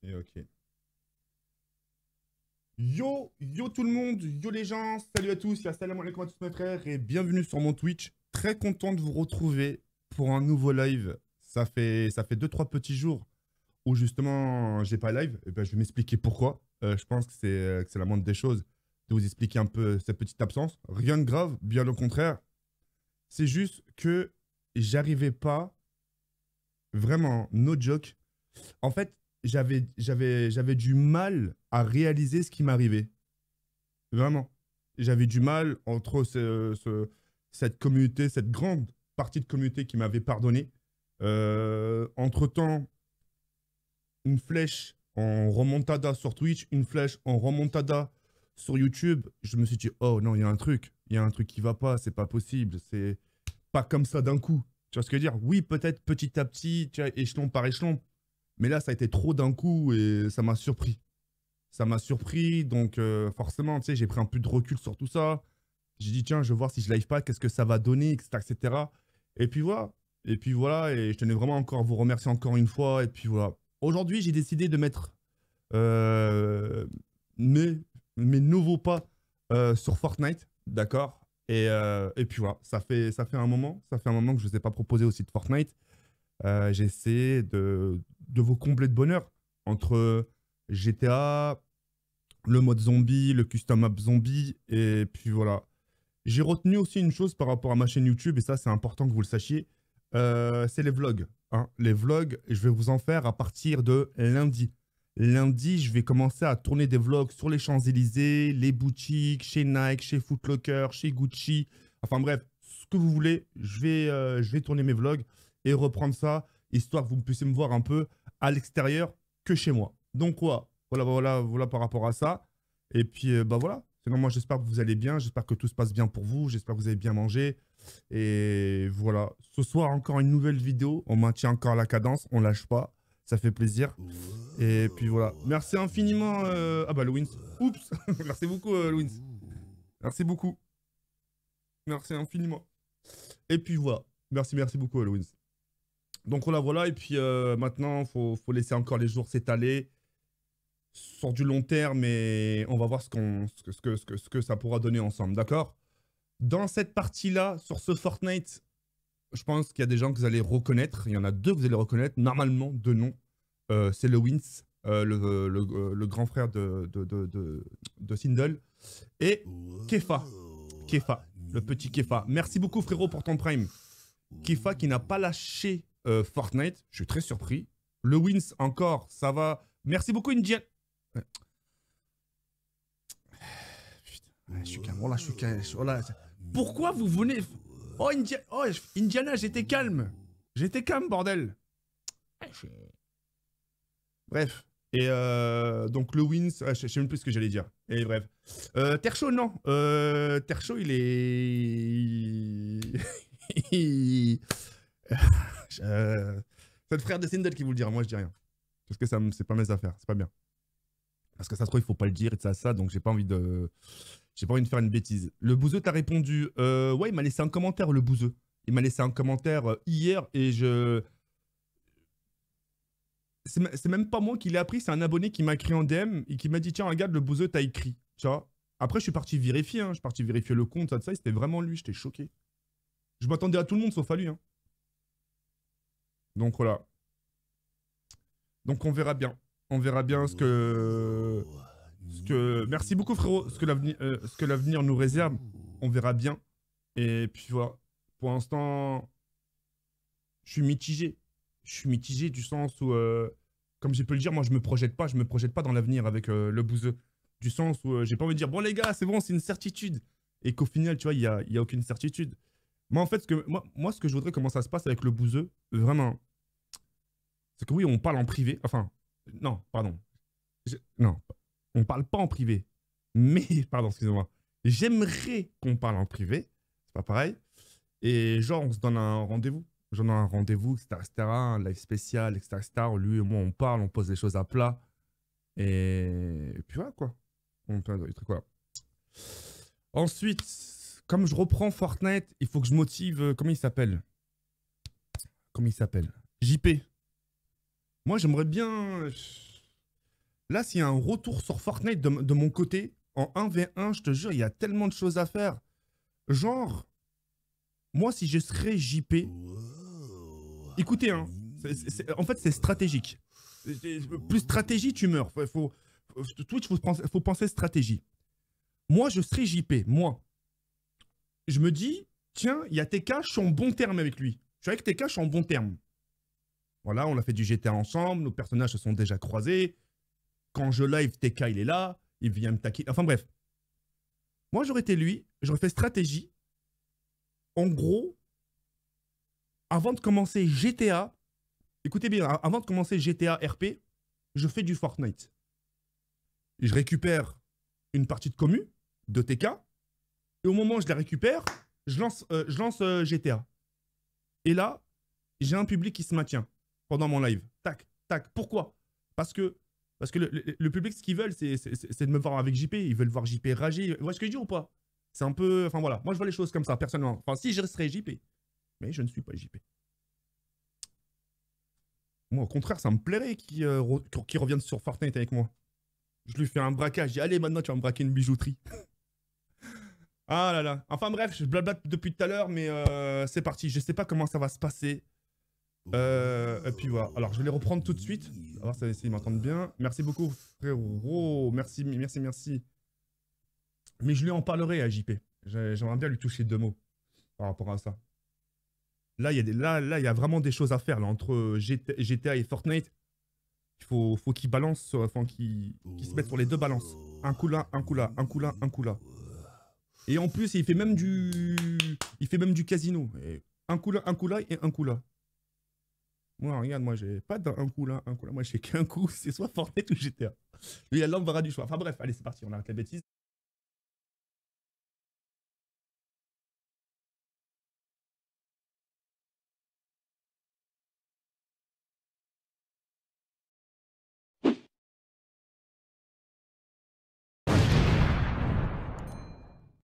Et ok. Yo tout le monde, yo les gens, salut à tous, salam alaikum à tous mes frères et bienvenue sur mon Twitch. Très content de vous retrouver pour un nouveau live. Ça fait 2-3 petits jours où justement j'ai pas live. Et ben, je vais m'expliquer pourquoi. Je pense que c'est la moindre des choses de vous expliquer un peu cette petite absence. Rien de grave, bien au contraire. C'est juste que j'arrivais pas, vraiment, no joke. En fait, j'avais du mal à réaliser ce qui m'arrivait. Vraiment. J'avais du mal entre cette communauté, cette grande partie de communauté qui m'avait pardonné. Entre-temps, une flèche en remontada sur Twitch, une flèche en remontada sur YouTube. Je me suis dit, oh non, il y a un truc. Il y a un truc qui va pas, c'est pas possible. C'est pas comme ça d'un coup. Tu vois ce que je veux dire? Oui, peut-être petit à petit, tu vois, échelon par échelon. Mais là, ça a été trop d'un coup et ça m'a surpris. Ça m'a surpris, donc forcément, tu sais, j'ai pris un peu de recul sur tout ça. J'ai dit, tiens, je vais voir si je live pas, qu'est-ce que ça va donner, etc., etc. Et puis voilà. Et puis voilà, et je tenais vraiment encore à vous remercier encore une fois. Et puis voilà. Aujourd'hui, j'ai décidé de mettre euh, mes, mes nouveaux pas sur Fortnite, d'accord? Et puis voilà, ça fait un moment. Ça fait un moment que je ne vous ai pas proposé aussi de Fortnite. J'ai essayé de vous combler de bonheur entre GTA, le mode zombie, le custom map zombie, et puis voilà. J'ai retenu aussi une chose par rapport à ma chaîne YouTube, et ça c'est important que vous le sachiez, c'est les vlogs. Hein. Les vlogs, je vais vous en faire à partir de lundi. Lundi, je vais commencer à tourner des vlogs sur les Champs-Élysées, les boutiques, chez Nike, chez Foot Locker, chez Gucci. Enfin bref, ce que vous voulez, je vais tourner mes vlogs et reprendre ça, histoire que vous puissiez me voir un peu à l'extérieur que chez moi. Donc voilà par rapport à ça. Et puis bah voilà. Sinon moi j'espère que vous allez bien, j'espère que tout se passe bien pour vous, j'espère que vous avez bien mangé. Et voilà. Ce soir encore une nouvelle vidéo, on maintient encore la cadence, on lâche pas, ça fait plaisir. Et puis voilà. Merci infiniment. Ah bah Louins. Oups. Merci beaucoup Louins. Merci beaucoup. Merci infiniment. Et puis voilà. Merci beaucoup Louins. Donc voilà. Et puis maintenant, faut laisser encore les jours s'étaler sur du long terme et on va voir ce que ça pourra donner ensemble, d'accord? Dans cette partie-là, sur ce Fortnite, je pense qu'il y a des gens que vous allez reconnaître. Il y en a deux que vous allez reconnaître, normalement, deux noms. C'est le Wins, le grand frère de Sindel, et Kefa. Kefa, le petit Kefa. Merci beaucoup frérot pour ton prime. Kefa qui n'a pas lâché Fortnite, je suis très surpris. Le Wins encore, ça va. Merci beaucoup Indian. Putain, je suis calme. Oh là, je suis calme. Oh là. Pourquoi vous venez... Oh, Indiana, j'étais calme. J'étais calme, bordel. Bref. Et donc le Wins, je sais même plus ce que j'allais dire. Et bref. Tercho, non. Tercho, il est... C'est le frère de Sindel qui vous le dira. Moi, je dis rien. Parce que c'est pas mes affaires. C'est pas bien. Parce que ça se trouve, il faut pas le dire et ça, donc j'ai pas envie de... J'ai pas envie de faire une bêtise. Le bouseux t'a répondu. Ouais, il m'a laissé un commentaire, le bouseux. Il m'a laissé un commentaire hier et je... C'est même pas moi qui l'ai appris, c'est un abonné qui m'a écrit en DM et qui m'a dit tiens, regarde, le bouseux t'a écrit. Tu vois. Après, je suis parti vérifier, hein. Je suis parti vérifier le compte, ça, et c'était vraiment lui, j'étais choqué. Je m'attendais à tout le monde sauf à lui. Hein. Donc voilà. Donc on verra bien. On verra bien ce que... Merci beaucoup frérot, ce que l'avenir nous réserve, on verra bien. Et puis voilà, pour l'instant, je suis mitigé. Je suis mitigé du sens où, comme j'ai pu le dire, moi je me projette pas dans l'avenir avec le bouseux. Du sens où j'ai pas envie de dire, bon les gars, c'est bon, c'est une certitude. Et qu'au final, tu vois, il y a aucune certitude. Moi en fait, moi, ce que je voudrais, comment ça se passe avec le bouseux, vraiment, c'est que oui, on parle en privé. Enfin, non, pardon. Non, on parle pas en privé. Mais, pardon, excusez-moi. J'aimerais qu'on parle en privé. C'est pas pareil. Et genre, on se donne un rendez-vous. J'en ai un rendez-vous, etc., un live spécial, etc. Lui et moi, on parle, on pose les choses à plat. Et puis voilà, quoi. On peut des trucs, quoi. Ensuite, comme je reprends Fortnite, il faut que je motive... comment il s'appelle? Comment il s'appelle? JP. Moi, j'aimerais bien... Là, s'il y a un retour sur Fortnite de mon côté, en 1v1, je te jure, il y a tellement de choses à faire. Genre, moi, si je serais JP... Écoutez, hein, en fait, c'est stratégique. Plus stratégie, tu meurs. Twitch, faut penser stratégie. Moi, je serais JP, moi. Je me dis, tiens, il y a TK, je suis en bon terme avec lui. Je suis avec TK, je suis en bon terme. Voilà, on a fait du GTA ensemble, nos personnages se sont déjà croisés. Quand je live, TK, il est là, il vient me taquer. Enfin bref. Moi, j'aurais été lui, j'aurais fait stratégie. En gros, avant de commencer GTA, écoutez bien, avant de commencer GTA RP, je fais du Fortnite. Je récupère une partie de commu, de TK, et au moment où je la récupère, je lance GTA. Et là, j'ai un public qui se maintient pendant mon live. Tac, tac. Pourquoi? Parce que le public, ce qu'ils veulent, c'est de me voir avec JP. Ils veulent voir JP rager. Vous voyez ce que je dis ou pas? C'est un peu... Enfin voilà, moi je vois les choses comme ça, personnellement. Enfin, si je serais JP. Mais je ne suis pas JP. Moi, au contraire, ça me plairait qu'il revienne sur Fortnite avec moi. Je lui fais un braquage. Je dis, allez, maintenant, tu vas me braquer une bijouterie. Ah là là. Enfin bref, je blablate depuis tout à l'heure, mais c'est parti. Je sais pas comment ça va se passer. Et puis voilà. Alors, je vais les reprendre tout de suite. On va voir s'ils m'entendent bien. Merci beaucoup, frérot. Merci, merci, merci. Mais je lui en parlerai à JP. J'aimerais bien lui toucher 2 mots par rapport à ça. Là, il y a vraiment des choses à faire là, entre GTA et Fortnite. Il faut qu'ils balancent, enfin, qu'ils se mettent sur les 2 balances. Un coup là, un coup là, un coup là, un coup là. Et en plus, il fait même du casino. Et un coup là et un coup là. Moi, regarde, moi, j'ai pas d'un coup là, un coup là. Moi, j'ai qu'un coup, c'est soit Fortnite ou GTA. Lui, il a l'embarras du choix. Enfin bref, allez, c'est parti, on arrête la bêtise.